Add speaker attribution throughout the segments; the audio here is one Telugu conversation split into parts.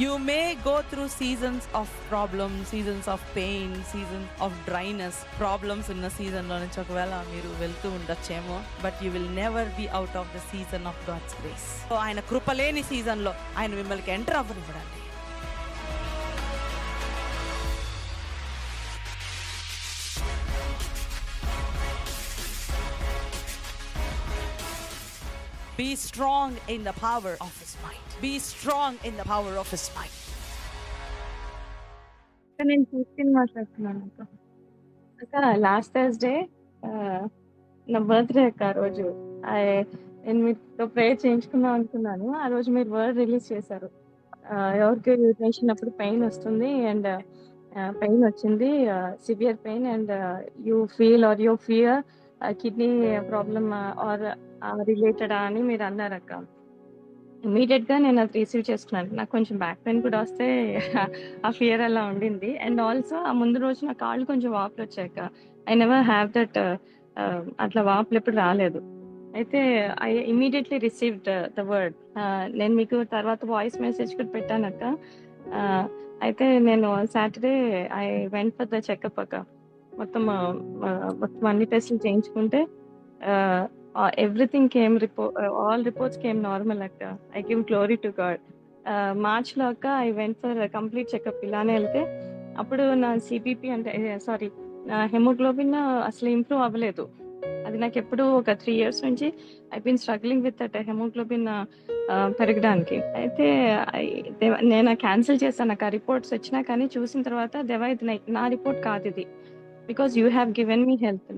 Speaker 1: You may go through seasons of problems, seasons of pain, seasons of dryness, problems ఉన్న సీజన్లో నుంచి ఒకవేళ మీరు వెళ్తూ ఉండొచ్చేమో, but you will never be out of the season of God's grace. So ఆయన కృపలేని సీజన్లో ఆయన మిమ్మల్ని ఎంటర్ అవ్వనివ్వడండి. Be strong in the power of his might. Be strong in the power of his might.
Speaker 2: నేను క్రిస్టియన్ మాట్లాడుతున్నాను అక్క. అక్క లాస్ట్ థర్స్డే నా బర్త్డే అక్క. ఆ రోజు నేను మీతో ప్రేయర్ చేయించుకుందాం అనుకున్నాను. ఆ రోజు మీరు వర్డ్ రిలీజ్ చేశారు. ఎవరికి చేసినప్పుడు పెయిన్ వస్తుంది అండ్ పెయిన్ వచ్చింది, severe pain, and you feel or you fear kidney problem or రిలేటెడా అని మీరు అన్నారు అక్క. ఇమీడియట్ గా నేను అది రిసీవ్ చేసుకున్నాను. నాకు కొంచెం బ్యాక్ పెయిన్ కూడా వస్తే ఆ ఫియర్ అలా ఉండింది. అండ్ ఆల్సో ఆ ముందు రోజు నా కాళ్ళు కొంచెం వాపులు వచ్చాక ఐ నెవర్ హ్యావ్ దట్, అట్లా వాపులు ఎప్పుడు రాలేదు. అయితే I immediately received the word. నేను మీకు తర్వాత వాయిస్ మెసేజ్ కూడా పెట్టానక్క. అయితే నేను Saturday I went for the checkup అక్క. మొత్తం అన్ని టెస్టులు చేయించుకుంటే everything came all reports came normal అక్క. I give glory to God. March లో అక్క I went for complete checkup. ఇలానే వెళ్తే అప్పుడు నా సిబిపి అంటే సారీ నా హెమోగ్లోబిన్ అసలు ఇంప్రూవ్ అవ్వలేదు. అది నాకు ఎప్పుడు ఒక 3 years నుంచి I been struggling with that hemoglobin పెరగడానికి. అయితే నేను క్యాన్సిల్ చేశాను. నాకు ఆ రిపోర్ట్స్ వచ్చినా కానీ చూసిన తర్వాత దేవా ఇది నా రిపోర్ట్ కాదు ఇది, because you have given me health.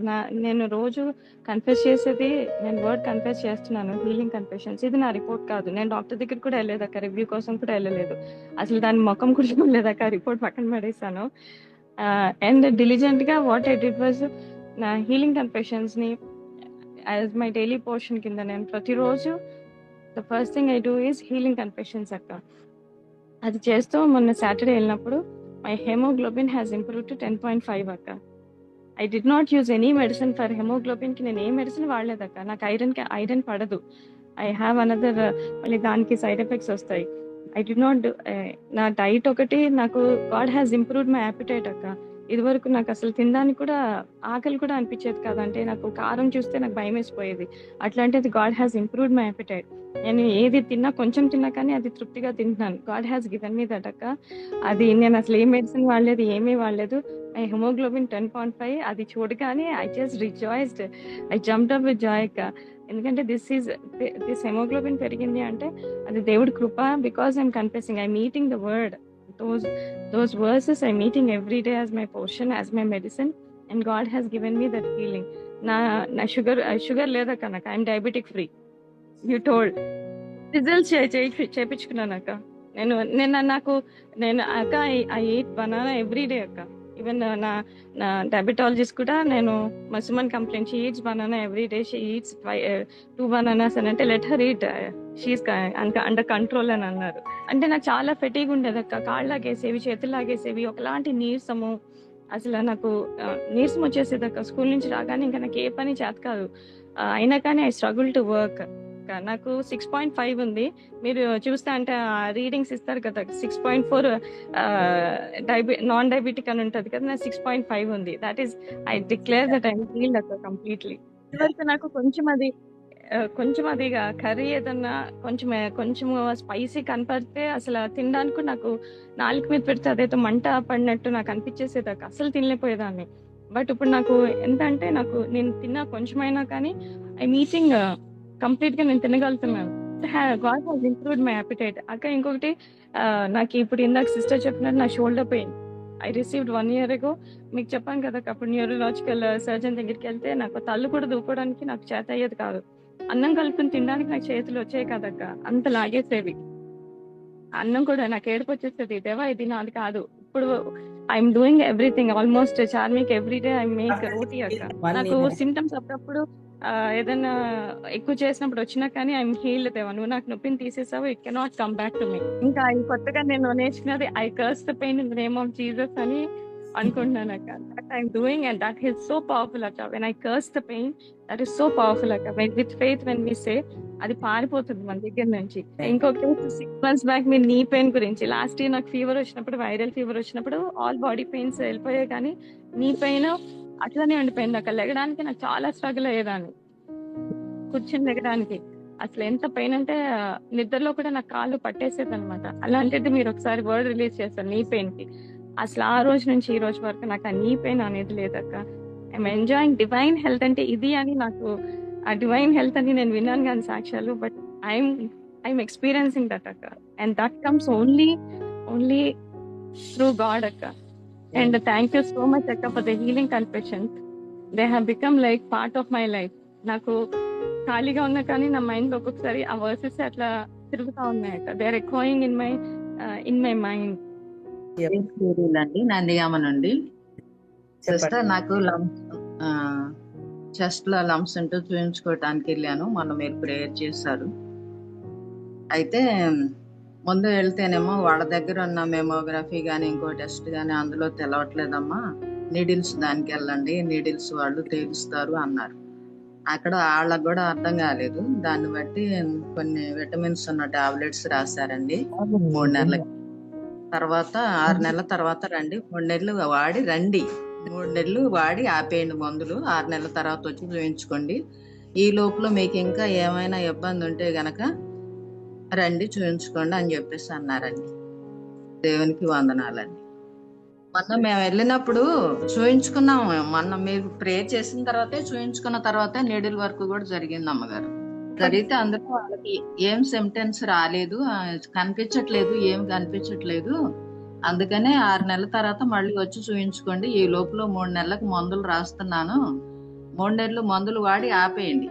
Speaker 2: నేను రోజు కన్ఫెస్ చేసేది, నేను వర్డ్ కన్ఫెస్ చేస్తున్నాను, హీలింగ్ కన్ఫెషన్స్. ఇది నా రిపోర్ట్ కాదు. నేను డాక్టర్ దగ్గర కూడా వెళ్ళలేదక్క, రివ్యూ కోసం కూడా వెళ్ళలేదు. అసలు దాని ముఖం కూడా చూడలేదక్క, రిపోర్ట్ పక్కన పడేసాను. అండ్ డిలిజెంట్ గా వాట్ ఐ డిడ్ వాజ్ నా హీలింగ్ కన్ఫెషన్స్ ని యాజ్ మై డైలీ పోర్షన్ కింద నేను ప్రతిరోజు the first thing I do is healing confessions అక్క. అది చేస్తూ మొన్న సాటర్డే వెళ్ళినప్పుడు my haemoglobin has improve to 10.5 అక్క. I did not use any medicine for haemoglobin కి. నేను ఏ మెడిసిన్ వాడలేదక్క. నాకు ఐరన్ పడదు. ఐ హ్యావ్ అనదర్, మళ్ళీ దానికి సైడ్ ఎఫెక్ట్స్ వస్తాయి. ఐ డి నాట్, నా డైట్ ఒకటి నాకు God has improved my appetite అక్క. ఇది వరకు నాకు అసలు తినడానికి కూడా ఆకలి కూడా అనిపించేది కాదంటే, నాకు కారం చూస్తే నాకు భయం వేసిపోయేది. అట్లాంటిది God has improved my appetite. నేను ఏది తిన్నా, కొంచెం తిన్నా కానీ అది తృప్తిగా తింటున్నాను. God has given me that అక్క. అది నేను అసలు ఏ మెడిసిన్ వాడలేదు, ఏమీ వాడలేదు. మై హెమోగ్లోబిన్ 10.5 అది చూడగానే I just rejoiced. I jumped up with joy అక్క. ఎందుకంటే దిస్ హెమోగ్లోబిన్ పెరిగింది అంటే అది దేవుడి కృప. Because I'm confessing, I meeting the word, those verses I'm meeting every day as my portion, as my medicine, and God has given me that healing. Na sugar ledaka naka, I'm diabetic free. You told results చేయించుకున్నాను అక్క. నేను అక్క I eat banana every day అక్క. ఈవెన్ నా డయాబెటాలజిస్ట్ కూడా నేను మసుమన్ complaint, she eats banana every day, she eats 2 bananas అని అంటే let her eat, she is under control అని అన్నారు. అంటే నాకు చాలా ఫెటీగ్ ఉండేది అక్క. కాళ్ళు లాగేసేవి, చేతులు లాగేసేవి, ఒకలాంటి నీరసము. అసలు నాకు నీరసం వచ్చేసేది అక్క. స్కూల్ నుంచి రాగానే ఇంకా నాకు ఏ పని చేత కాదు. అయినా కానీ ఐ స్ట్రగుల్ టు వర్క్. నాకు 6.5 ఉంది. మీరు చూస్తే అంటే రీడింగ్స్ ఇస్తారు కదా, 6.4 నాన్ డయాబెటిక్ అని ఉంటది కదా, నాకు 6.5 ఉంది. That is I declare that I healed అక్క కంప్లీట్లీ. ఇదివరకు నాకు కొంచెం అది కర్రీ ఏదన్నా కొంచెం స్పైసీ కనపడితే అసలు తినడానికి నాకు నాలుగు మీద పెడితే అదైతే మంట పడినట్టు నాకు అనిపించేసేది అక్క. అసలు తినలేకపోయేదాన్ని. బట్ ఇప్పుడు నాకు ఎంత అంటే నాకు నేను తిన్నా కొంచెమైనా కానీ ఐ మీటింగ్ కంప్లీట్ గా నేను తినగలుగుతున్నాను. God has improved my appetite అక్క. ఇంకొకటి నాకు ఇప్పుడు ఇందాక సిస్టర్ చెప్పినట్టు నా shoulder pain I received 1 year ago. మీకు చెప్పాను కదా అప్పుడు న్యూరలాజికల్ సర్జన్ దగ్గరికి వెళ్తే నాకు తల్లు కూడా దూకోవడానికి నాకు చేత అయ్యేది కాదు. అన్నం కలుపుని తినడానికి నాకు చేతులు వచ్చాయి కదక్క, అంత లాగేసేవి. అన్నం కూడా నాకు ఏడుపు వచ్చేసేది, దేవా ఇది నాది కాదు. ఇప్పుడు ఐఎమ్ డూయింగ్ ఎవ్రీథింగ్ ఆల్మోస్ట్ చార్మిక్ every day I make roti అక్క. నాకు సిమ్టమ్స్ అప్పుడప్పుడు ఏదైనా ఎక్కువ చేసినప్పుడు వచ్చినా కానీ ఐఎమ్ హీల్డ్. దేవా నువ్వు నాకు నొప్పిని తీసేసావు, it cannot come back to me. ఇంకా కొత్తగా నేను నేర్చుకున్నది I curse the pain in the name of Jesus అని. అనుకుంటున్నాను అక్క. That I'm doing and that is so powerful అక్క. When I curse the pain that is so powerful అక్క. With faith when we say అది పారిపోతుంది మన దగ్గర నుంచి. ఇంకొక 6 months బ్యాక్ మీరు నీ పెయిన్ గురించి, లాస్ట్ ఇయర్ నాకు ఫీవర్ వచ్చినప్పుడు, వైరల్ ఫీవర్ వచ్చినప్పుడు ఆల్ బాడీ పెయిన్స్ వెళ్ళిపోయాయి, కానీ నీ పెయిన్ అట్లనే ఉండిపోయింది అక్క. లెగడానికి నాకు చాలా స్ట్రగుల్ అయ్యేదాన్ని, కూర్చొని లెగడానికి. అసలు ఎంత పెయిన్ అంటే నిద్రలో కూడా నాకు కాళ్ళు పట్టేసేది అనమాట. అలాంటిది మీరు ఒకసారి వర్డ్ రిలీజ్ చేస్తారు నీ పెయిన్ కి. అసలు ఆ రోజు నుంచి ఈ రోజు వరకు నాకు ఆ నీ పెయిన్ అనేది లేదక్క. ఐఎమ్ ఎంజాయింగ్ డివైన్ హెల్త్ అంటే ఇది అని, నాకు ఆ డివైన్ హెల్త్ అని నేను విన్నాను కానీ సాక్ష్యాలు, బట్ ఐఎమ్ ఎక్స్పీరియన్సింగ్ దట్ అక్క. And that comes only through God అక్క. And thank you so much అక్క for the healing confessions. They have become like part of my life. నాకు ఖాళీగా ఉన్నా కానీ నా మైండ్ లో ఒక్కొక్కసారి ఆ వర్సెస్ అట్లా తిరుగుతా ఉన్నాయి అక్క. They are echoing in my mind.
Speaker 3: అండి నందిగామ నుండి. సిస్టర్, నాకు చెస్ట్ లో లంప్స్ ఉంటూ చూపించుకోవటానికి వెళ్ళాను. మొన్న మీరు ప్రేయర్ చేశారు. అయితే ముందు వెళ్తేనేమో వాళ్ళ దగ్గర ఉన్న మెమోగ్రఫీ కానీ ఇంకో టెస్ట్ కానీ అందులో తెలవట్లేదమ్మా, నీడిల్స్ దానికి వెళ్ళండి, నీడిల్స్ వాళ్ళు తేలుస్తారు అన్నారు. అక్కడ వాళ్ళకు కూడా అర్థం కాలేదు. దాన్ని బట్టి కొన్ని విటమిన్స్ ఉన్న టాబ్లెట్స్ రాశారండి. 3 నెలల తర్వాత 6 నెలల తర్వాత రండి, 3 నెలలు వాడి రండి, 3 నెలలు వాడి ఆపేయండి మందులు, 6 నెలల తర్వాత వచ్చి చూపించుకోండి. ఈ లోపల మీకు ఇంకా ఏమైనా ఇబ్బంది ఉంటే గనక రండి చూపించుకోండి అని చెప్పేసి అన్నారండి. దేవునికి వందనాలండి. మొన్న మేము వెళ్ళినప్పుడు చూయించుకున్నాము. మొన్న మీరు ప్రేయర్ చేసిన తర్వాతే చూయించుకున్న తర్వాతే నీడిల్ వర్క్ కూడా జరిగింది అమ్మగారు. జరిగితే అందులో వాళ్ళకి ఏం సిమ్టమ్స్ రాలేదు, కనిపించట్లేదు, ఏం కనిపించట్లేదు. అందుకనే 6 నెలల తర్వాత మళ్ళీ వచ్చి చూయించుకోండి. ఈ లోపల 3 నెలలకు మందులు రాస్తున్నాను, 3 నెలలు మందులు వాడి ఆపేయండి,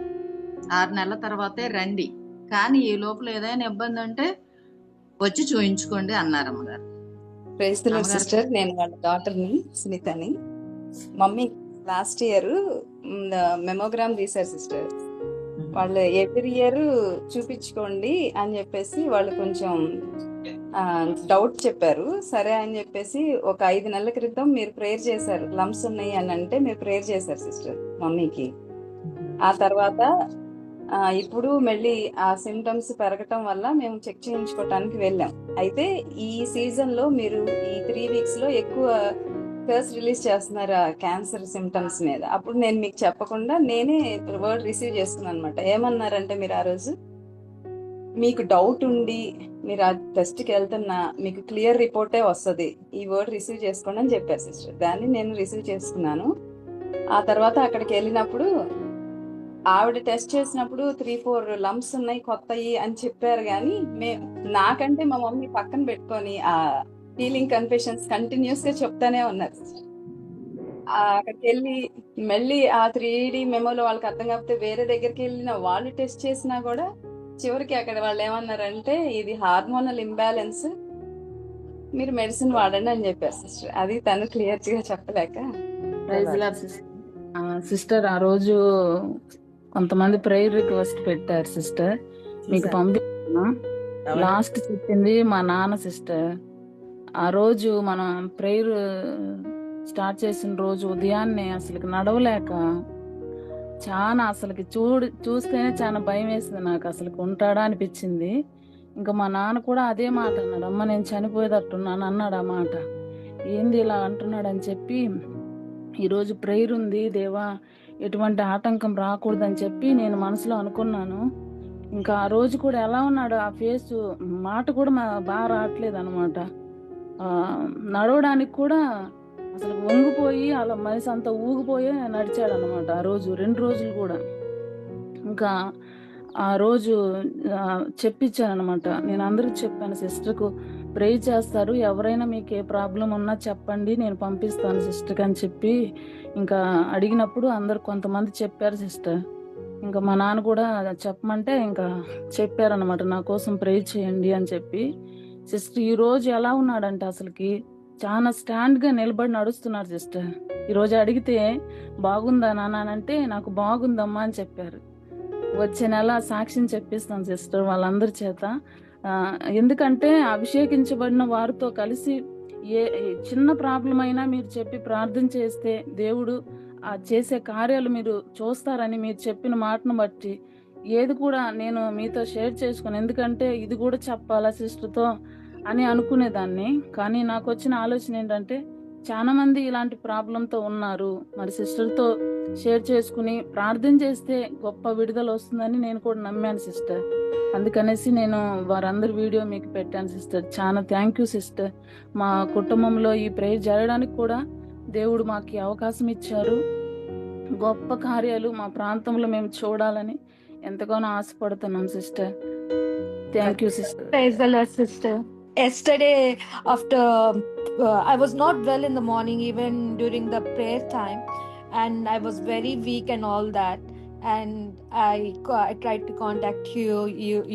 Speaker 3: 6 నెలల తర్వాతే రండి, కానీ ఈ లోపల ఏదైనా ఇబ్బంది ఉంటే వచ్చి చూయించుకోండి అన్నారు అమ్మగారు.
Speaker 4: Praise the Lord sister. నేను వాళ్ళ డాటర్ని సునీతని. మమ్మీ లాస్ట్ ఇయర్ మెమోగ్రామ్ తీశారు సిస్టర్. వాళ్ళు ఎవ్రీ ఇయర్ చూపించుకోండి అని చెప్పేసి వాళ్ళు కొంచెం డౌట్ చెప్పారు. సరే అని చెప్పేసి ఒక 5 నెలల క్రితం మీరు ప్రేయర్ చేశారు, లంప్స్ ఉన్నాయి అని అంటే మీరు ప్రేయర్ చేశారు సిస్టర్ మమ్మీకి. ఆ తర్వాత ఇప్పుడు మళ్ళీ ఆ సిమ్టమ్స్ పెరగటం వల్ల మేము చెక్ చేయించుకోవటానికి వెళ్ళాం. అయితే ఈ సీజన్ లో మీరు ఈ 3 weeks లో ఎక్కువ కర్స్ రిలీజ్ చేస్తున్నారు క్యాన్సర్ సిమ్టమ్స్ మీద. అప్పుడు నేను మీకు చెప్పకుండా నేనే వర్డ్ రిసీవ్ చేసుకున్నాను అనమాట. ఏమన్నారంటే మీరు ఆ రోజు మీకు డౌట్ ఉండి మీరు ఆ టెస్ట్కి వెళ్తున్నా మీకు క్లియర్ రిపోర్టే వస్తుంది, ఈ వర్డ్ రిసీవ్ చేసుకోండి అని చెప్పారు సిస్టర్. దాన్ని నేను రిసీవ్ చేసుకున్నాను. ఆ తర్వాత అక్కడికి వెళ్ళినప్పుడు ఆవిడ టెస్ట్ చేసినప్పుడు 3-4 లంప్స్ ఉన్నాయి కొత్తయి అని చెప్పారు. కానీ నాకంటే మా మమ్మీ పక్కన పెట్టుకొని ఆ హీలింగ్ కన్ఫెషన్స్ కంటిన్యూస్ గా చెప్తానే ఉన్నారు. అక్కడికి వెళ్ళి మళ్ళీ ఆ 3D మెమోలో వాళ్ళకి అర్థం కాకపోతే వేరే దగ్గరికి వెళ్ళిన వాళ్ళు టెస్ట్ చేసినా కూడా చివరికి అక్కడ వాళ్ళు ఏమన్నారంటే ఇది హార్మోనల్ ఇంబ్యాలెన్స్, మీరు మెడిసిన్ వాడండి అని చెప్పారు సిస్టర్. అది తను క్లియర్ గా చెప్పలేక.
Speaker 5: సిస్టర్, ఆ రోజు కొంతమంది ప్రేయర్ రిక్వెస్ట్ పెట్టారు సిస్టర్, మీకు పంపిస్తున్నా. లాస్ట్ చెప్పింది మా నాన్న సిస్టర్. ఆ రోజు మనం ప్రేయర్ స్టార్ట్ చేసిన రోజు ఉదయాన్నే అసలు నడవలేక చాలా అసలుకి చూస్తేనే చాలా భయం వేసింది నాకు. అసలు ఉంటాడా అనిపించింది. ఇంకా మా నాన్న కూడా అదే మాట అన్నాడు, అమ్మ నేను చనిపోయేటట్టున్నాను అన్నాడు. ఆ మాట ఏంది ఇలా అంటున్నాడు అని చెప్పి, ఈరోజు ప్రేయర్ ఉంది, దేవా ఎటువంటి ఆటంకం రాకూడదని చెప్పి నేను మనసులో అనుకున్నాను. ఇంకా ఆ రోజు కూడా ఎలా ఉన్నాడు ఆ ఫేస్, మాట కూడా బాగా రావట్లేదు అనమాట. నడవడానికి కూడా అసలు వంగిపోయి అలా మనిషి అంతా ఊగిపోయి నడిచాడు అనమాట ఆ రోజు 2 రోజులు కూడా. ఇంకా ఆ రోజు చెప్పించాను అనమాట. నేను అందరికి చెప్పాను, సిస్టర్కు ప్రే చేస్తారు, ఎవరైనా మీకు ఏ ప్రాబ్లం ఉన్నా చెప్పండి, నేను పంపిస్తాను సిస్టర్కి అని చెప్పి ఇంకా అడిగినప్పుడు అందరు కొంతమంది చెప్పారు సిస్టర్. ఇంకా మా నాన్న కూడా చెప్పమంటే ఇంకా చెప్పారనమాట, నా కోసం ప్రే చేయండి అని చెప్పి. సిస్టర్ ఈ రోజు ఎలా ఉన్నాడంటే అసలుకి చాలా స్టాండ్ గా నిలబడి నడుస్తున్నాడు సిస్టర్. ఈరోజు అడిగితే బాగుందా నాన్న అంటే నాకు బాగుందమ్మా అని చెప్పారు. వచ్చే నెల సాక్ష్యం చెప్పిస్తాను సిస్టర్ వాళ్ళందరి చేత. ఎందుకంటే అభిషేకించబడిన వారితో కలిసి ఏ చిన్న ప్రాబ్లం అయినా మీరు చెప్పి ప్రార్థన చేస్తే దేవుడు ఆ చేసే కార్యాలు మీరు చూస్తారని మీరు చెప్పిన మాటను బట్టి ఏది కూడా నేను మీతో షేర్ చేసుకుని, ఎందుకంటే ఇది కూడా చెప్పాలా సిస్టర్తో అని అనుకునేదాన్ని. కానీ నాకు వచ్చిన ఆలోచన ఏంటంటే చాలా మంది ఇలాంటి ప్రాబ్లంతో ఉన్నారు, మరి సిస్టర్తో షేర్ చేసుకుని ప్రార్థన చేస్తే గొప్ప విడుదల వస్తుందని నేను కూడా నమ్మాను సిస్టర్. అందుకనేసి నేను వారందరి వీడియో మీకు పెట్టాను సిస్టర్. చాలా థ్యాంక్ యూ సిస్టర్. మా కుటుంబంలో ఈ ప్రేయర్ జరగడానికి కూడా దేవుడు మాకు ఈ అవకాశం ఇచ్చారు. గొప్ప కార్యాలు మా ప్రాంతంలో మేము చూడాలని ఎంతగానో ఆశపడుతున్నాం sister. Thank you sister.
Speaker 2: Praise the Lord, sister.
Speaker 6: Yesterday, after I was not well in the morning, even during the prayer time, and I was very weak and all that. And I tried to contact you.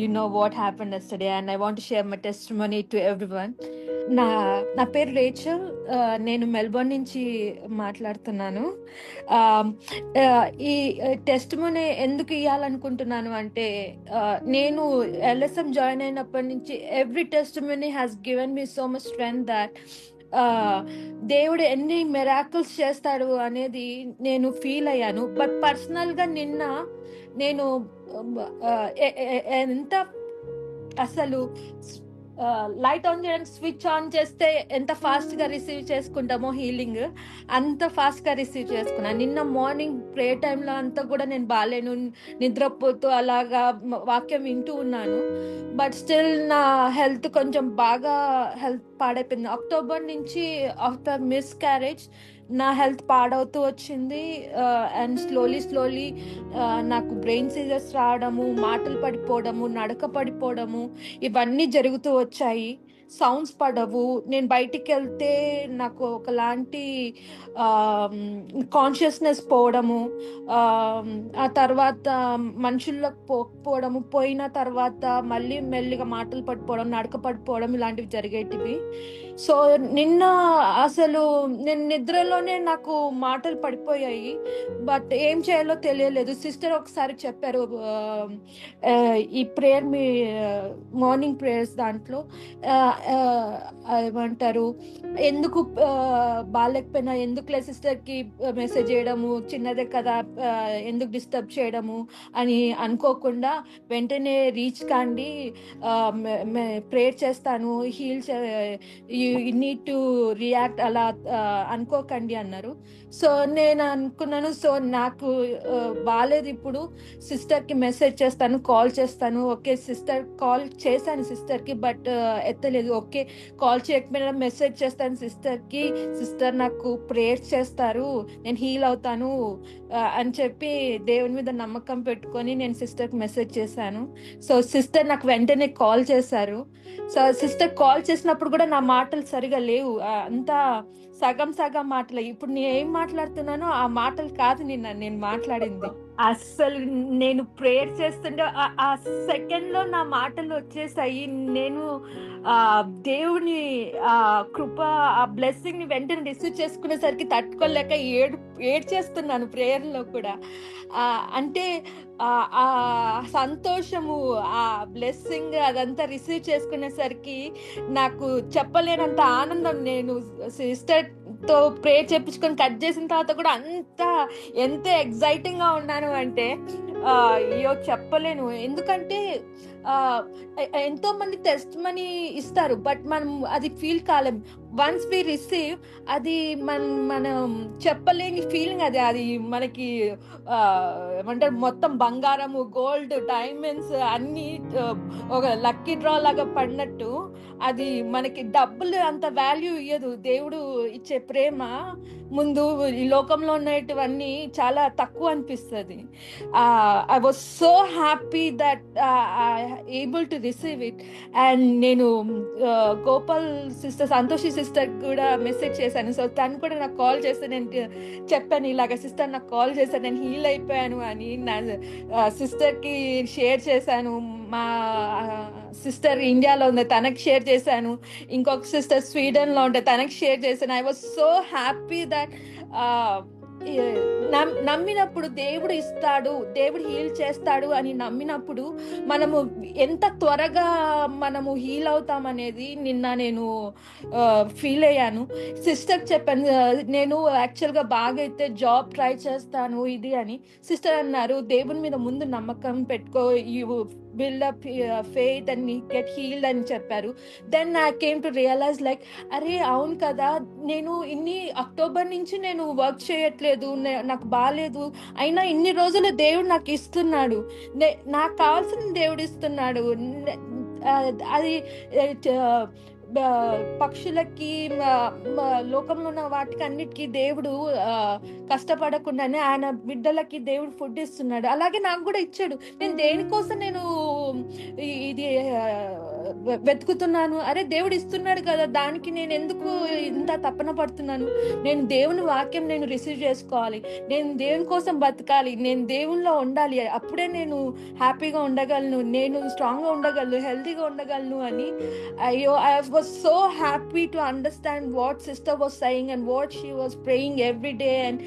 Speaker 6: You know what happened yesterday, and I want to share my testimony to everyone. నా పేరు రేచల్. నేను మెల్బోర్న్ నుంచి మాట్లాడుతున్నాను. ఈ టెస్టిమనీ ఎందుకు ఇవ్వాలనుకుంటున్నాను అంటే, నేను LSM జాయిన్ అయినప్పటి నుంచి every testimony has given me so much strength that దేవుడు ఎన్ని మిరాకిల్స్ చేస్తాడు అనేది నేను ఫీల్ అయ్యాను. బట్ పర్సనల్గా నిన్న నేను ఎంత అసలు లైట్ ఆన్ చేయడానికి స్విచ్ ఆన్ చేస్తే ఎంత ఫాస్ట్గా రిసీవ్ చేసుకుంటామో హీలింగ్, అంత ఫాస్ట్గా రిసీవ్ చేసుకున్నాను. నిన్న మార్నింగ్ ప్రేయర్ టైంలో అంతా కూడా నేను బాగాలేను, నిద్రపోతూ అలాగా వాక్యం వింటూ ఉన్నాను. బట్ స్టిల్ నా హెల్త్ కొంచెం బాగా హెల్త్ పాడైపోయింది. అక్టోబర్ నుంచి ఆఫ్టర్ మిస్ క్యారేజ్ నా హెల్త్ పాడవుతూ వచ్చింది. అండ్ స్లోలీ నాకు బ్రెయిన్ సీజర్స్ రావడము, మాటలు పడిపోవడము, నడక పడిపోవడము, ఇవన్నీ జరుగుతూ వచ్చాయి. సౌండ్స్ పడవు. నేను బయటికి వెళ్తే నాకు ఒకలాంటి కాన్షియస్నెస్ పోవడము, ఆ తర్వాత మనుషుల్లోకి పోకపోవడము, పోయిన తర్వాత మళ్ళీ మెల్లిగా మాటలు పడిపోవడం, నడక పడిపోవడం, ఇలాంటివి జరిగేటివి. సో నిన్న అసలు నేను నిద్రలోనే నాకు మాటలు పడిపోయాయి. బట్ ఏం చేయాలో తెలియలేదు. సిస్టర్ ఒకసారి చెప్పారు ఈ ప్రేయర్, మీ మార్నింగ్ ప్రేయర్స్ దాంట్లో ఏమంటారు, ఎందుకు బాగాలేకపోయినా ఎందుకులే సిస్టర్కి మెసేజ్ చేయడము, చిన్నదే కదా ఎందుకు డిస్టర్బ్ చేయడము అని అనుకోకుండా వెంటనే రీచ్ కాండి, ప్రేయర్ చేస్తాను, heal you need to react అలా అనుకోకండి అన్నారు. సో నేను అనుకున్నాను, సో నాకు బాగాలేదు, ఇప్పుడు సిస్టర్కి మెసేజ్ చేస్తాను, కాల్ చేస్తాను. ఓకే సిస్టర్, కాల్ చేశాను సిస్టర్కి, బట్ ఎత్తలేదు. ఓకే కాల్ చేయకపోయినా మెసేజ్ చేస్తాను సిస్టర్కి, సిస్టర్ నాకు ప్రేయర్ చేస్తారు, నేను హీల్ అవుతాను అని చెప్పి దేవుని మీద నమ్మకం పెట్టుకొని నేను సిస్టర్కి మెసేజ్ చేశాను. సో సిస్టర్ నాకు వెంటనే కాల్ చేశారు. సో సిస్టర్ కాల్ చేసినప్పుడు కూడా నా మాటలు సరిగా లేవు, అంతా సగం మాటలు. ఇప్పుడు నేను ఏం మాట్లాడుతున్నానో ఆ మాటలు కాదు నేను మాట్లాడింది. అస్సలు నేను ప్రేయర్ చేస్తుంటే ఆ సెకండ్ లో నా మాటలు వచ్చేసాయి. నేను దేవుని కృప, ఆ బ్లెస్సింగ్ ని వెంటనే రిసీవ్ చేసుకునేసరికి తట్టుకోలేక ఏడ్చేస్తున్నాను ప్రేయర్ లో కూడా. అంటే ఆ సంతోషము, ఆ బ్లెస్సింగ్ అదంతా రిసీవ్ చేసుకునేసరికి నాకు చెప్పలేనంత ఆనందం. నేను సిస్టర్ తో ప్రేయర్ చేపించుకొని కట్ చేసిన తర్వాత కూడా ఎంత ఎగ్జైటింగ్ గా ఉన్నాను అంటే అయ్యో చెప్పలేను. ఎందుకంటే ఎంతో మంది టెస్ట్ మనీ ఇస్తారు, బట్ మనం అది ఫీల్ కాలేం. వన్స్ వి రిసీవ్, అది మనం చెప్పలేని ఫీలింగ్. అది మనకి ఏమంటారు, మొత్తం బంగారము, గోల్డ్, డైమండ్స్ అన్ని ఒక లక్కీ డ్రా లాగా పడినట్టు. అది మనకి డబ్బులు అంత వాల్యూ ఇయ్యదు. దేవుడు ఇచ్చే ప్రేమ ముందు ఈ లోకంలో ఉన్నటువన్నీ చాలా తక్కువ అనిపిస్తుంది. I was so happy that able to receive it. And నేను గోపాల్ సిస్టర్, సంతోషి సిస్టర్ కూడా మెసేజ్ చేశాను. సో తను కూడా నాకు కాల్ చేస్తే నేను చెప్పాను, ఇలాగ సిస్టర్ నాకు కాల్ చేశాను, నేను హీల్ అయిపోయాను అని నా సిస్టర్కి షేర్ చేశాను. మా సిస్టర్ ఇండియాలో ఉంది, తనకి షేర్ చేశాను. ఇంకొక సిస్టర్ స్వీడన్లో ఉంటే తనకి షేర్ చేశాను. I was so happy that నమ్మినప్పుడు దేవుడు ఇస్తాడు, దేవుడు హీల్ చేస్తాడు అని నమ్మినప్పుడు మనము ఎంత త్వరగా మనము హీల్ అవుతాం అనేది నిన్న నేను ఫీల్ అయ్యాను. సిస్టర్ చెప్పాను, నేను యాక్చువల్గా బాగా అయితే జాబ్ ట్రై చేస్తాను ఇది అని. సిస్టర్ అన్నారు, దేవుని మీద ముందు నమ్మకం పెట్టుకో, you build up faith and get healed అని చెప్పారు. Then I came to realize like, అరే అవును కదా, నేను అక్టోబర్ నుంచి నేను వర్క్ చేయట్లేదు, నాకు బాగాలేదు, అయినా ఇన్ని రోజులు దేవుడు నాకు ఇస్తున్నాడు, నాకు కావాల్సిన దేవుడు ఇస్తున్నాడు. అది పక్షులకి లోకంలో ఉన్న వాటికి అన్నిటికీ దేవుడు కష్టపడకుండానే ఆయన బిడ్డలకి దేవుడు ఫుడ్ ఇస్తున్నాడు. అలాగే నాకు కూడా ఇచ్చాడు. నేను దేనికోసం నేను ఇది వెతుకుతున్నాను? అరే దేవుడు ఇస్తున్నాడు కదా, దానికి నేను ఎందుకు ఇంత తపన పడుతున్నాను? నేను దేవుని వాక్యం నేను రిసీవ్ చేసుకోవాలి, నేను దేవుని కోసం బతకాలి, నేను దేవునిలో ఉండాలి, అప్పుడే నేను హ్యాపీగా ఉండగలను, నేను స్ట్రాంగ్గా ఉండగలను, హెల్తీగా ఉండగలను అని. అయ్యో, I was so happy to understand what sister was saying and what she was praying every day and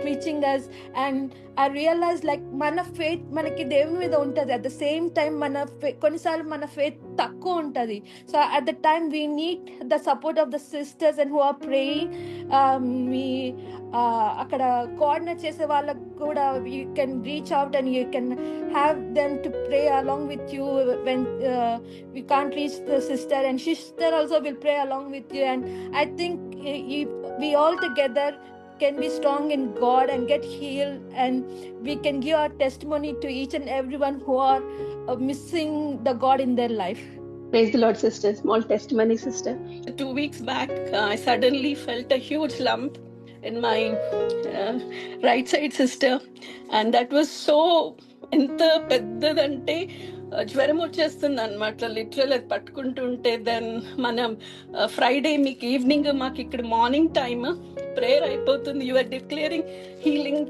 Speaker 6: teaching us. And I realized like మన ఫెయిత్ మనకి దేవుని మీద ఉంటుంది, అట్ ద సేమ్ టైం కొన్నిసార్లు మన ఫెయిత్ తక్కువ ఉంటుంది. So at the time we need the support of the sisters and who are praying. మీ అక్కడ కోఆర్డినేట్ చేసే వాళ్ళకు కూడా you can reach out and you can have them to pray along with you when we can't reach the sister, and sister also will pray along with you. And I think we all together can be strong in God and get healed, and we can give our testimony to each and everyone who are missing the God in their life.
Speaker 7: Praise the Lord, sister. Small testimony, sister.
Speaker 8: 2 weeks back, I suddenly felt a huge lump in my right side, sister, and that was so ఎంత పెద్దదంటే జ్వరం వచ్చేస్తుంది అనమాట. లిటరల్ అది పట్టుకుంటుంటే దెన్ మనం ఫ్రైడే మీకు ఈవినింగ్, మాకు ఇక్కడ మార్నింగ్ టైమ్ ప్రేయర్ అయిపోతుంది. యు ఆర్ డిక్లేరింగ్ హీలింగ్,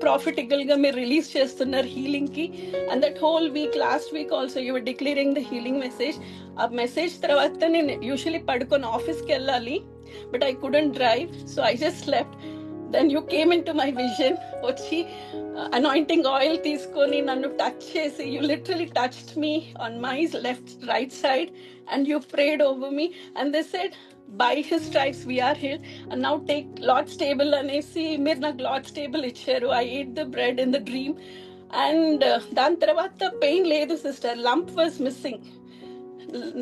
Speaker 8: ప్రాఫిటికల్గా మీరు రిలీజ్ చేస్తున్నారు హీలింగ్కి. And that whole week, last week also you are declaring the healing message. ఆ మెసేజ్ తర్వాత నేను యూజువలీ పడుకొని ఆఫీస్కి వెళ్ళాలి, but I couldn't drive, so I just slept. Then you came in to my vision, వచ్చి అనాయింటింగ్ ఆయిల్ తీసుకొని నన్ను టచ్ చేసి, you literally touched me on my right side and you prayed over me and they said, by his stripes we are healed, and now take Lord's table అనేసి మీరు నాకు Lord's table ఇచ్చారు. I ate the bread in the dream, and దాని తర్వాత పెయిన్ లేదు sister. Lump was missing,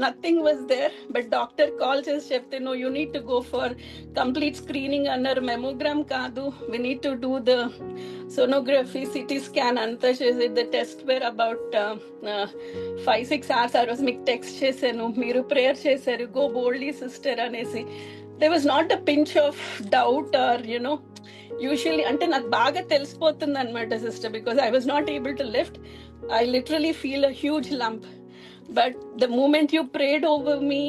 Speaker 8: nothing was there, but doctor call చేసి చెప్తే, no, you need to go for complete screening అన్నారు. మెమోగ్రామ్ కాదు, we need to do the sonography, CT scan అంతా చేసి. the test were about 5-6 hours. ఆ రోజు మీకు టెక్స్ట్ చేశాను, మీరు ప్రేయర్ చేశారు, go boldly sister అనేసి. there was not a pinch of doubt or usually అంటే నాకు బాగా తెలిసిపోతుంది అనమాట sister, because I was not able to lift. I literally feel a huge lump. But the moment you prayed over me,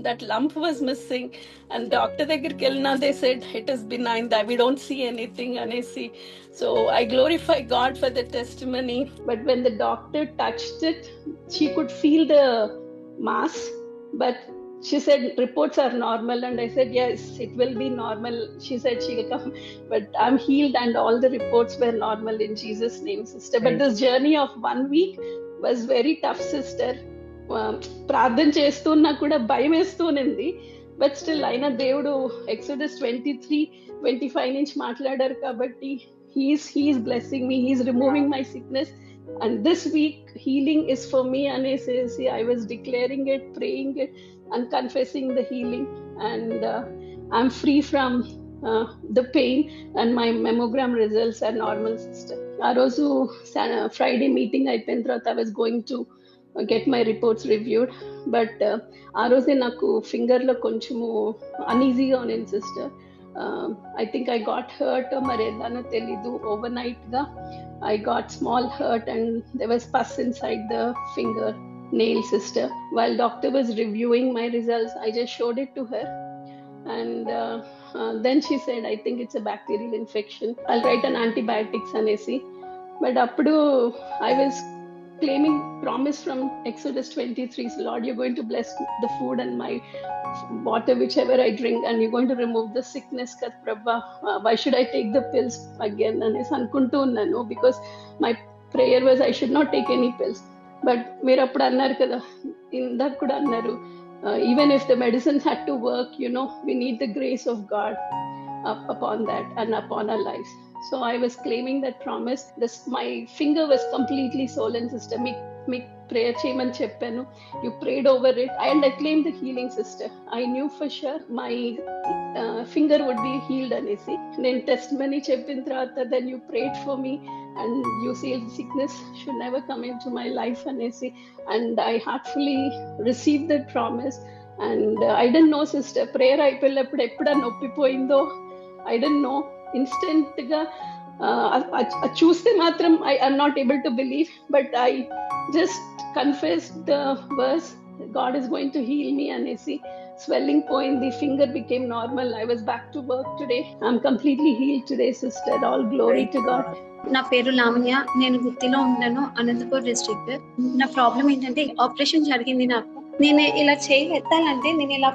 Speaker 8: that lump was missing, and doctor దగ్గరికి వెళ్ళినా they said it is benign, that we don't see anything anesi. So I glorify God for the testimony.
Speaker 7: But when the doctor touched it, she could feel the mass, but she said reports are normal, and I said yes, it will be normal. She said she will come, but I'm healed and all the reports were normal in Jesus name, sister. But this journey of 1 week was very tough, sister. ప్రార్థన చేస్తున్నా కూడా భయం వేస్తూనింది, బట్ స్టిల్ అయినా దేవుడు ఎక్సోడస్ 23-25 నుంచి మాట్లాడారు కాబట్టి he is blessing me, he is removing my sickness, and this week healing is for me అనేసి I was declaring it, praying it and confessing the healing, and I'm free from the pain, and my mammogram results are normal, sister. ఆ రోజు ఫ్రైడే మీటింగ్ అయిపోయిన తర్వాత I was going to get my reports reviewed, but ఆ రోజే నాకు ఫింగర్లో కొంచెము అన్ఈజీగా ఉంది sister. I think I got hurt, మరి ఎలానో తెలీదు. ఓవర్నైట్గా I got small hurt and there was pus inside the finger nail, sister. While doctor was reviewing my results, I just showed it to her, and then she said, I think it's a bacterial infection, I'll write an antibiotics అనేసి. బట్ అప్పుడు I was claiming promise from Exodus 23. Lord, you're going to bless the food and my water, whichever I drink, and you're going to remove the sickness. Prabha, why should I take the pills again? And it's ankuntu unnanu because my prayer was I should not take any pills. But మీరు అప్పుడు అన్నారు కదా, ఇందాక కూడా అన్నారు, even if the medicines had to work, we need the grace of God upon that and upon our lives. So I was claiming that promise. My finger was completely swollen, sister. Me prayer చేయమని చెప్పాను. You prayed over it and I claimed the healing, sister. I knew for sure my finger would be healed అనేసి. నేను testimony చెప్పిన తర్వాత then you prayed for me and you said sickness should never come into my life అనేసి. And I heartfully received that promise. And I didn't know, sister, prayer అయిపోయినప్పుడు ఎప్పుడు నొప్పిపోయిందో I didn't know. Instant గా చూస్తే మాత్రం I'm not able to believe, but I just confessed the verse, God is going to heal me అనేసి. Swelling పోయింది, finger became normal. I was back to work today. I'm completely healed today, sister. All glory to God.
Speaker 9: నా పేరు లావణ్య, నేను గుత్తిలో ఉన్నాను, అనంతపూర్ డిస్ట్రిక్ట్. నా ప్రాబ్లం ఏంటంటే ఆపరేషన్ జరిగింది నాకు. నేను ఇలా చేయి ఎత్తాలంటే నేను ఇలా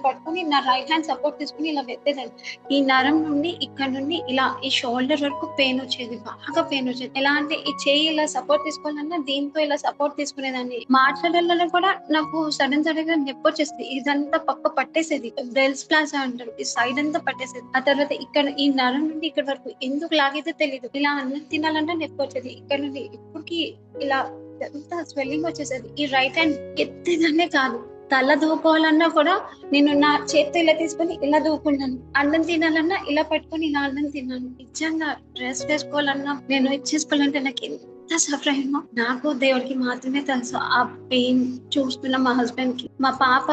Speaker 9: పట్టుకొని నా రైట్ హ్యాండ్ సపోర్ట్ తీసుకుని ఇలా ఎత్తేదాన్ని. ఈ నరం నుండి ఇక్కడ నుండి ఇలా ఈ షోల్డర్ వరకు పెయిన్ వచ్చేది, బాగా పెయిన్ వచ్చేది. ఎలా అంటే ఈ చేయి ఇలా సపోర్ట్ తీసుకోవాలన్నా దీంతో ఇలా సపోర్ట్ తీసుకునేదాన్ని. మాట్లాడాలలో కూడా నాకు సడన్ గా నొప్పి వచ్చేది. ఇదంతా పక్క పట్టేసేది, బెల్స్ ప్లాజా అంటారు, ఈ సైడ్ అంతా పట్టేసేది. ఆ తర్వాత ఇక్కడ ఈ నరం నుండి ఇక్కడ వరకు ఎందుకు లాగేదో తెలియదు. ఇలా అన్నం తినాలంటే నొప్పి వచ్చేది. ఇక్కడ నుండి ఇప్పటికి ఇలా ఎంత స్వెల్లింగ్ వచ్చేసేది. ఈ రైట్ హ్యాండ్ ఎత్తేదాన్నే కాదు. తల దూకోవాలన్నా కూడా నేను నా చేతితో ఇలా తీసుకొని ఇలా దూకున్నాను. అన్నం తినాలన్నా ఇలా పట్టుకొని ఇలా అన్నం తిన్నాను. నిజంగా డ్రెస్ వేసుకోవాలన్నా నేను ఇచ్చేసుకోవాలంటే నాకు ఎంత సఫర్ అయ్యానో నాకు దేవుడికి మాత్రమే తెలుసు. ఆ పెయిన్ చూస్తున్న మా హస్బెండ్ కి. మా పాప,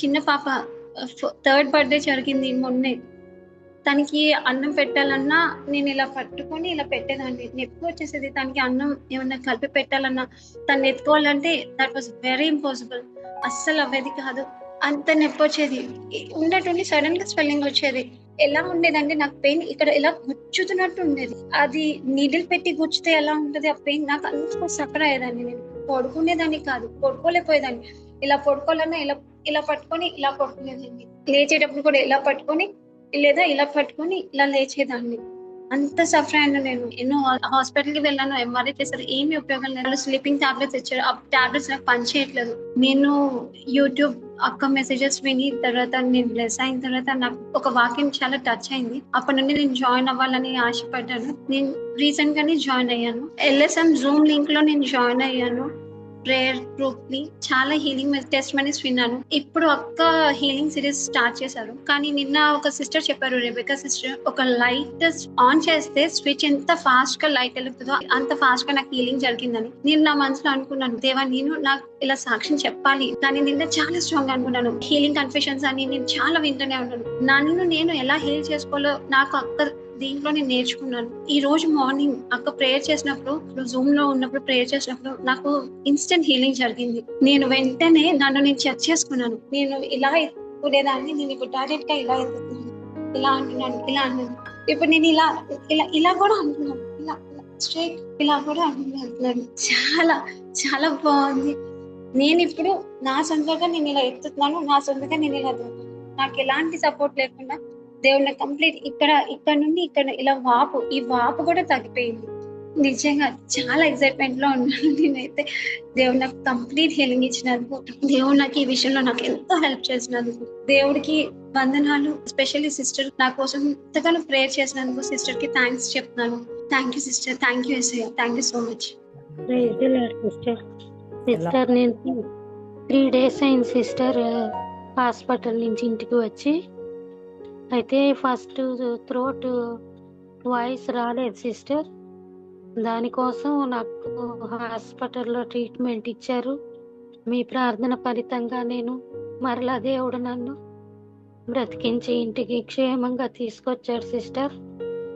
Speaker 9: చిన్న పాప 3rd బర్త్డే జరిగింది మొన్నే. తనకి అన్నం పెట్టాలన్నా నేను ఇలా పట్టుకొని ఇలా పెట్టేదాన్ని. నొప్పి వచ్చేసేది. తనకి అన్నం ఏమన్నా కలిపి పెట్టాలన్నా తను ఎత్తుకోవాలంటే దట్ వాజ్ వెరీ ఇంపాసిబుల్. అస్సలు అవ్వేది కాదు. అంత నొప్పి వచ్చేది. ఉన్నట్టుండి సడన్ గా స్వెల్లింగ్ వచ్చేది. ఎలా ఉండేదంటే నాకు పెయిన్ ఇక్కడ ఇలా గుచ్చుతున్నట్టు ఉండేది. అది నీడిల్ పెట్టి గుచ్చితే ఎలా ఉంటది ఆ పెయిన్, నాకు అంత సఫర్ అయ్యేదాన్ని. నేను పడుకునేదాన్ని కాదు, పడుకోలేకపోయేదాన్ని. ఇలా పడుకోవాలన్నా ఇలా పట్టుకొని ఇలా పడుకునేదాన్ని. లేచేటప్పుడు కూడా ఇలా పట్టుకొని లేదా ఇలా పట్టుకొని ఇలా లేచేదాన్ని. అంత సఫర్ అయినా నేను. ఎన్నో హాస్పిటల్కి వెళ్ళాను, ఎంఆర్ఐ చేశారు, ఏమి ఉపయోగం లేదు. స్లీపింగ్ టాబ్లెట్స్ ఇచ్చారు. ఆ టాబ్లెట్స్ నాకు పనిచేయట్లేదు. నేను యూట్యూబ్ అక్క మెసేజెస్ విని తర్వాత నేను బ్లెస్ అయిన తర్వాత నాకు ఒక వాక్యం చాలా టచ్ అయింది. అప్పటి నుండి నేను జాయిన్ అవ్వాలని ఆశపడ్డాను. నేను రీసెంట్ గానే జాయిన్ అయ్యాను. LSM జూమ్ లింక్ లో నేను జాయిన్ అయ్యాను. ప్రేయర్ గ్రూప్ ని చాలా హీలింగ్ టెస్టిమనీస్ విన్నాను. ఇప్పుడు అక్క హీలింగ్ సిరీస్ స్టార్ట్ చేశారు. కానీ నిన్న ఒక సిస్టర్ చెప్పారు, రెబెకా సిస్టర్, ఒక లైట్ ఆన్ చేస్తే స్విచ్ ఎంత ఫాస్ట్ గా లైట్ వెలుగుతుందో అంత ఫాస్ట్ గా నాకు హీలింగ్ జరిగిందని. నేను నా మనసులో అనుకున్నాను, దేవా నేను నాకు ఇలా సాక్ష్యం చెప్పాలి. కానీ నిన్న చాలా స్ట్రాంగ్ గా అనుకున్నాను. హీలింగ్ కన్ఫెషన్స్ అని నేను చాలా వింటూనే ఉన్నాను. నన్ను నేను ఎలా హీల్ చేసుకోవాలో నాకు అక్క దీంట్లో నేను నేర్చుకున్నాను. ఈ రోజు మార్నింగ్ అక్క ప్రేయర్ చేసినప్పుడు, జూమ్ లో ఉన్నప్పుడు ప్రేయర్ చేసినప్పుడు నాకు ఇన్స్టెంట్ హీలింగ్ జరిగింది. నేను వెంటనే నన్ను నేను చెక్ చేసుకున్నాను. నేను ఇలా ఎత్తుకునేదాన్ని, నేను ఇప్పుడు డైరెక్ట్ గా ఇలా ఎత్తుకున్నాను, ఇలా అంటున్నాను, ఇలా అన్నాను. ఇప్పుడు నేను ఇలా ఇలా ఇలా కూడా అంటున్నాను, ఇలా స్ట్రైట్ ఇలా కూడా అంటున్నాను. చాలా చాలా బాగుంది. నేను ఇప్పుడు నా సొంతంగా నేను ఇలా ఎత్తుతున్నాను, నా సొంతంగా నేను ఇలా ఎత్తుతున్నాను. నాకు ఎలాంటి సపోర్ట్ లేకుండా దేవుడు కంప్లీట్ ఇక్కడ నుండి ఇక్కడ ఇలా ఈ వాపు కూడా తగ్గిపోయింది. నిజంగా చాలా ఎక్సైట్మెంట్ లో ఉన్నాను నేనైతే. దేవుడు నాకు కంప్లీట్ హీలింగ్ ఇచ్చినందుకు, దేవుడు నాకు ఈ విషయంలో నాకు ఎంతో హెల్ప్ చేసినందుకు దేవుడికి వందనాలు. ఎస్పెషల్లీ సిస్టర్ నా కోసం ఎంతగానో ప్రేయర్ చేసినందుకు సిస్టర్ కి థ్యాంక్స్ చెప్తున్నాను. Thank you sister, thank you Yesayya, thank you so much.
Speaker 10: Sister నేను 3 days అయింది సిస్టర్ హాస్పిటల్ నుంచి ఇంటికి వచ్చి. అయితే ఫస్ట్ థ్రోట్ వాయిస్ రాలేదు సిస్టర్. దానికోసం నాకు హాస్పిటల్లో ట్రీట్మెంట్ ఇచ్చారు. మీ ప్రార్థన ఫలితంగా నేను మరలా దేవుడు నన్ను బ్రతికించి ఇంటికి క్షేమంగా తీసుకొచ్చాడు సిస్టర్.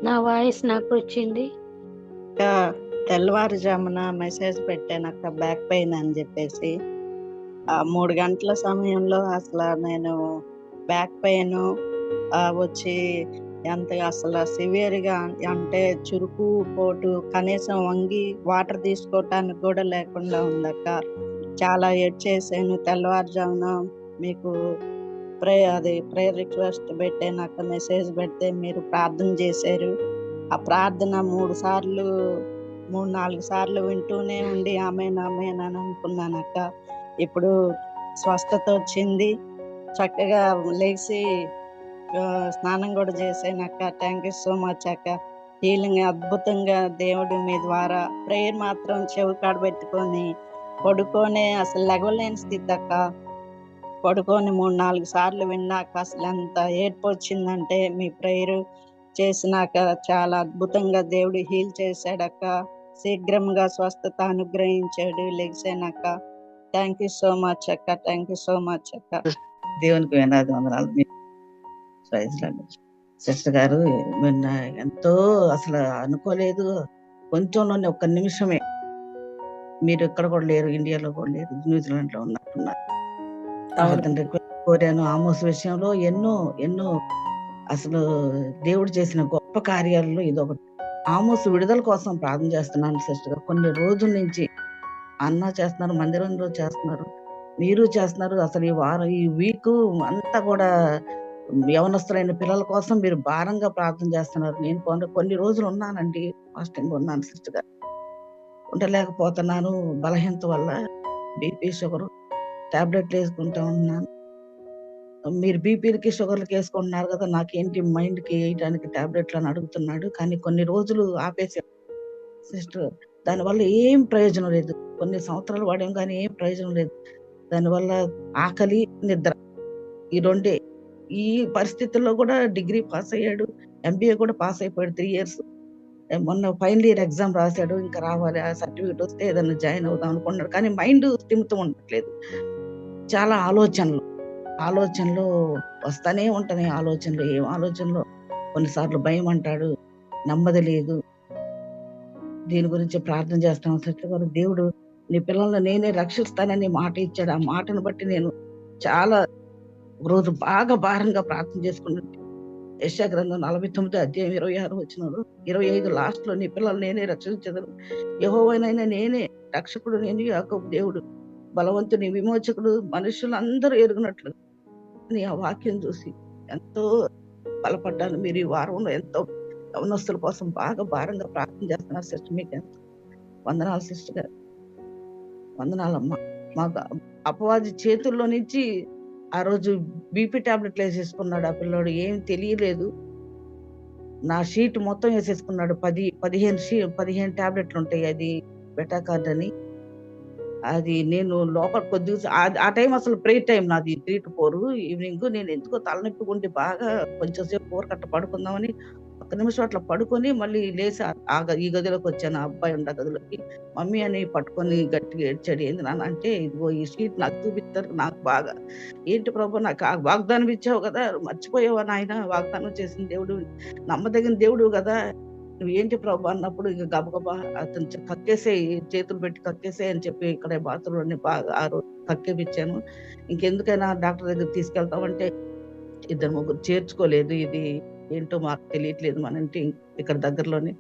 Speaker 10: నా వాయిస్ నాకు వచ్చింది.
Speaker 11: తెల్లవారుజామున మెసేజ్ పెట్టాను అక్క బ్యాక్ పెయిన్ అని చెప్పేసి. 3 గంటల సమయంలో అసలు నేను బ్యాక్ పెయిన్ వచ్చి ఎంత అసలు సివియర్గా, అంటే చురుకు పోటు, కనీసం వంగి వాటర్ తీసుకోవటానికి కూడా లేకుండా ఉందక్క. చాలా ఏడ్చేసాను. తెల్లవారుజామున మీకు ప్రేయర్ రిక్వెస్ట్ పెట్టాక మెసేజ్ పెడితే మీరు ప్రార్థన చేశారు. ఆ ప్రార్థన 3-4 సార్లు వింటూనే ఉండి ఆమెన్ ఆమెన్ అని అనుకున్నానక్క. ఇప్పుడు స్వస్థత వచ్చింది. చక్కగా లేచి స్నానం కూడా చేశానక్క. థ్యాంక్ యూ సో మచ్ అక్క. హీలింగ్ అద్భుతంగా దేవుడు మీ ద్వారా. ప్రేయర్ మాత్రం చెవి కాడ పెట్టుకొని పడుకొనే అసలు లెగవలేని స్థితి అక్క. పడుకొని 3-4 సార్లు విన్నాక అసలు ఎంత ఏడ్పు వచ్చిందంటే మీ ప్రేయర్ చేసినాక చాలా అద్భుతంగా దేవుడు హీల్ చేశాడక్క. శీఘ్రంగా స్వస్థత అనుగ్రహించాడు లెగిసానక్క. థ్యాంక్ యూ సో మచ్ అక్క. థ్యాంక్ యూ సో మచ్ అక్క.
Speaker 12: దేవునికి వేలాది వందనాలు. సిస్టర్ గారు నిన్న ఎంతో అసలు అనుకోలేదు. కొంచెంలోనే ఒక్క నిమిషమే మీరు ఇక్కడ కూడా లేరు, ఇండియాలో కూడా లేరు, న్యూజిలాండ్ లో ఉన్నట్టున్నారు. రిక్వెస్ట్ కోరాను. ఆమోస్ విషయంలో ఎన్నో ఎన్నో అసలు దేవుడు చేసిన గొప్ప కార్యాలలో ఇదొకటి. ఆమోస్ విడుదల కోసం ప్రార్థన చేస్తున్నాను సిస్టర్ గారు. కొన్ని రోజుల నుంచి అన్న చేస్తున్నారు, మందిరంలో చేస్తున్నారు, మీరు చేస్తున్నారు. అసలు ఈ వారం ఈ వీక్ అంతా కూడా యవనస్తులైన పిల్లల కోసం మీరు భారంగా ప్రార్థన చేస్తున్నారు. నేను కొన్ని రోజులు ఉన్నానండి, ఫాస్టింగ్ ఉన్నాను సిస్టర్ గారు. ఉండలేకపోతున్నాను బలహీనత వల్ల. బీపీ షుగర్ టాబ్లెట్లు వేసుకుంటా ఉన్నాను. మీరు బీపీలకి షుగర్లకి వేసుకుంటున్నారు కదా, నాకేంటి మైండ్కి వేయడానికి టాబ్లెట్లు అని అడుగుతున్నాడు. కానీ కొన్ని రోజులు ఆపేసాను సిస్టర్. దానివల్ల ఏం ప్రయోజనం లేదు. కొన్ని సంవత్సరాలు వాడాం కానీ ఏం ప్రయోజనం లేదు. దానివల్ల ఆకలి, నిద్ర ఈ రెండే. ఈ పరిస్థితుల్లో కూడా డిగ్రీ పాస్ అయ్యాడు, ఎంబీఏ కూడా పాస్ అయిపోయాడు 3 years. మొన్న ఫైనల్ ఇయర్ ఎగ్జామ్ రాశాడు. ఇంకా రావాలి, ఆ సర్టిఫికేట్ వస్తే ఏదన్నా జాయిన్ అవుదాం అనుకున్నాడు. కానీ మైండ్ స్థిమితం ఉండట్లేదు. చాలా ఆలోచనలు వస్తానే ఉంటున్నాయి. ఏం ఆలోచనలో కొన్నిసార్లు భయం అంటాడు, నెమ్మది లేదు. దీని గురించి ప్రార్థన చేస్తాను సిస్టర్ గారు. దేవుడు నీ పిల్లల్ని నేనే రక్షిస్తానని మాట ఇచ్చాడు. ఆ మాటను బట్టి నేను చాలా రోజు బాగా భారంగా ప్రార్థన చేసుకున్నాను. యెషయా గ్రంథం 49:26 25 లాస్ట్ లో నీ పిల్లలు నేనే రక్షించదను, యెహోవానైనా నేనే రక్షకుడు, నేను యాకోబు దేవుడు, బలవంతుని విమోచకుడు, మనుషులందరూ ఎరుగునట్లు. నీ ఆ వాక్యం చూసి ఎంతో బలపడ్డాను. మీరు ఈ వారంలో ఎంతో యవనస్తుల కోసం బాగా భారంగా ప్రార్థన చేస్తున్నారు సిస్టర్. మీకు ఎంతో వందనాలు సిస్టర్ గారు, వందనాలమ్మా. మాకు అపవాది చేతుల్లో నుంచి ఆ రోజు బీపీ టాబ్లెట్లు వేసేసుకున్నాడు ఆ పిల్లోడు. ఏం తెలియలేదు. నా షీట్ మొత్తం వేసేసుకున్నాడు. 15 టాబ్లెట్లు ఉంటాయి. అది బెటాకార్డ్ అని. అది నేను లోపల కొద్దిగా ఆ టైం అసలు ప్రేయర్ టైం నాది 3 to 4 ఈవినింగ్. నేను ఎందుకో తలనొప్పి ఉండి బాగా కొంచెం సేపు 4 కట్ట పడుకుందామని 1 నిమిషం అట్లా పడుకొని మళ్ళీ లేచి ఈ గదిలోకి వచ్చాను. ఆ అబ్బాయి ఉండ గదిలోకి. మమ్మీ అని పట్టుకొని గట్టిగా ఏడ్చాడు. ఏంది నాన్న అంటే, ఇదిగో ఈ షీట్ నాకు చూపిస్తారు. నాకు బాగా ఏంటి ప్రభు, నాకు ఆ వాగ్దానం ఇచ్చావు కదా, మర్చిపోయావా నాయన? వాగ్దానం చేసిన దేవుడు, నమ్మదగిన దేవుడు కదా, నువ్వు ఏంటి ప్రభు అన్నప్పుడు ఇక గబగబా అతను కక్కేసేయి, చేతులు పెట్టి కక్కేసేయి అని చెప్పి ఇక్కడ బాత్రూంలోని బాగా ఆ రోజు కక్కేపిచ్చాను. ఇంకెందుకైనా డాక్టర్ దగ్గర తీసుకెళ్తామంటే 2-3 చేర్చుకోలేదు. ఇది ఏంటో మాకు తెలియట్లేదు. మన ఇంటి ఇక్కడ దగ్గరలోనే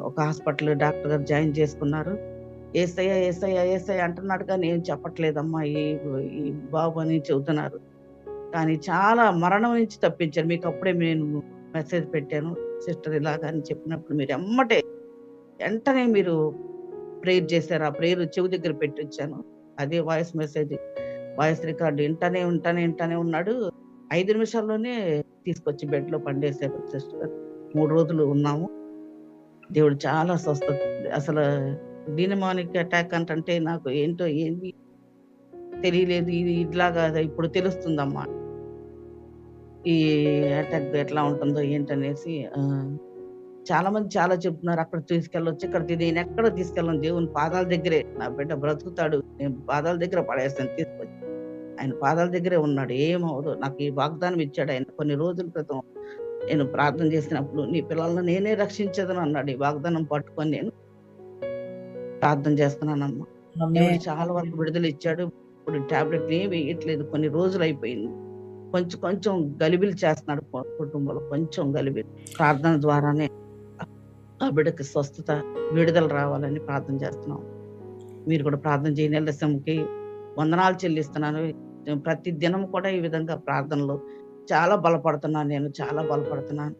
Speaker 12: ఒక హాస్పిటల్ డాక్టర్ గారు జాయిన్ చేసుకున్నారు. ఏసయ్య ఏసయ్య ఏసయ్య అంటున్నాడు కానీ ఏం చెప్పట్లేదమ్మా ఈ బాబు అని చెబుతున్నారు. కానీ చాలా మరణం నుంచి తప్పించారు. మీకు అప్పుడే నేను మెసేజ్ పెట్టాను సిస్టర్ ఇలాగా అని చెప్పినప్పుడు మీరు వెంటనే మీరు ప్రేయర్ చేశారు. ఆ ప్రేయర్ చెవి దగ్గర పెట్టించాను. అదే వాయిస్ మెసేజ్, వాయిస్ రికార్డు వింటానే ఉన్నాడు. 5 నిమిషాల్లోనే తీసుకొచ్చి బెడ్ లో పండేశారు సిస్టర్. 3 రోజులు ఉన్నాము. దేవుడు చాలా స్వస్థత. అసలు డీనమానిక్ అటాక్ అంటే నాకు ఏంటో ఏంది తెలియలేదు. ఇది ఇట్లాగా ఇప్పుడు తెలుస్తుందమ్మా ఈ అటాక్ ఎట్లా ఉంటుందో ఏంటనేసి. చాలా మంది చాలా చెప్తున్నారు అక్కడ తీసుకెళ్ళొచ్చు, ఇక్కడ నేను ఎక్కడ తీసుకెళ్ళను. దేవుని పాదాల దగ్గరే నా బిడ్డ బ్రతుకుతాడు, నేను పాదాల దగ్గర పడేస్తాను తీసుకొచ్చి. ఆయన పాదాల దగ్గరే ఉన్నాడు, ఏమవదు. నాకు ఈ వాగ్దానం ఇచ్చాడు ఆయన కొన్ని రోజుల క్రితం. నేను ప్రార్థన చేసినప్పుడు నీ పిల్లలను నేనే రక్షించదని అన్నాడు. ఈ వాగ్దానం పట్టుకొని నేను ప్రార్థన చేస్తున్నానమ్మా. దేవుడు చాలా వరకు విడుదల ఇచ్చాడు. ఇప్పుడు టాబ్లెట్లు ఏం వేయట్లేదు. కొన్ని రోజులు అయిపోయింది. కొంచెం కొంచెం గలిబిలి చేస్తున్నాడు కుటుంబంలో, కొంచెం గలిబిలి. ప్రార్థన ద్వారానే ఆ బిడ్డకి స్వస్థత, విడుదల రావాలని ప్రార్థన చేస్తున్నాం. మీరు కూడా ప్రార్థన చేయని ఎల్ఎస్ఎంకి వందనాలు చెల్లిస్తున్నాను. ప్రతి దినం కూడా ఈ విధంగా ప్రార్థనలో చాలా బలపడుతున్నాను, నేను చాలా బలపడుతున్నాను.